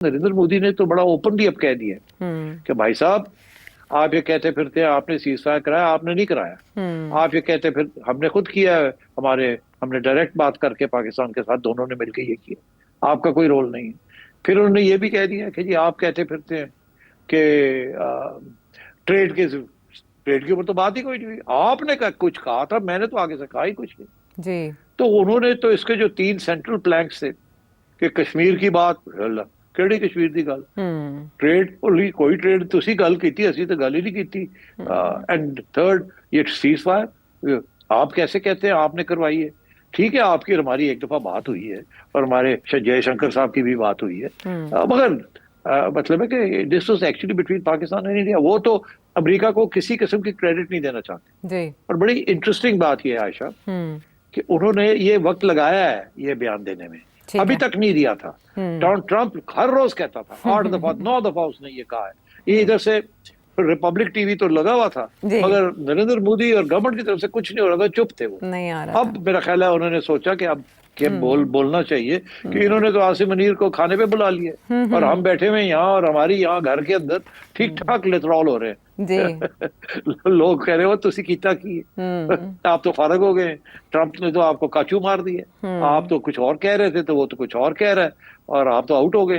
नरेंद्र मोदी ने तो बड़ा ओपनली अब कह दिया कि भाई साहब, आप ये कहते फिरते हैं आपने सीजफायर कराया, आपने नहीं कराया। आप ये कहते फिर हमने खुद किया है, हमने डायरेक्ट बात करके पाकिस्तान के साथ दोनों ने मिलकर ये किया, आपका कोई रोल नहीं है। फिर उन्होंने ये भी कह दिया कि जी आप कहते फिरते हैं कि ट्रेड के ऊपर तो बात ही कोई नहीं हुई, आपने कुछ कहा था, मैंने तो आगे से कहा ही कुछ नहीं। जी। तो उन्होंने तो इसके जो 3 सेंट्रल प्लैंक्स थे कि कश्मीर की बात, ਕਿਹੜੀ कश्मीर की गल, ट्रेड कोई ट्रेड तुसी गल की, असी तो गल ही नहीं की। एंड थर्ड, ये सीज फायर आप कैसे कहते हैं आपने करवाई है। ठीक है, आपकी और हमारी एक दफा बात हुई है और हमारे जयशंकर साहब की भी बात हुई है, मगर मतलब है कि this was actually between Pakistan and India. वो तो अमेरिका को किसी किस्म की क्रेडिट नहीं देना चाहते जी। और बड़ी इंटरेस्टिंग बात यह है आयशा कि उन्होंने ये वक्त लगाया है ये बयान देने में, अभी तक नहीं दिया था। ट्रंप हर रोज कहता था, 8 दफा 9 दफा उसने ये कहा है। ये इधर से रिपब्लिक टीवी तो लगा हुआ था, मगर नरेंद्र मोदी और गवर्नमेंट की तरफ से कुछ नहीं हो रहा था, चुप थे वो, नहीं आ रहा अब मेरा ख्याल है उन्होंने सोचा कि अब बोलना चाहिए कि इन्होंने तो आसिम मुनीर को खाने पे बुला लिया और हम बैठे हुए यहाँ और हमारी यहाँ घर के अंदर ठीक ठाक लिथरॉल हो रहे हैं जी। लोग कह रहे हो तुसी कीता की आप तो फारग हो गए, ट्रंप ने तो आपको काचू मार दिया, आप तो कुछ और कह रहे थे तो वो तो कुछ और कह रहा है और आप तो आउट हो गए।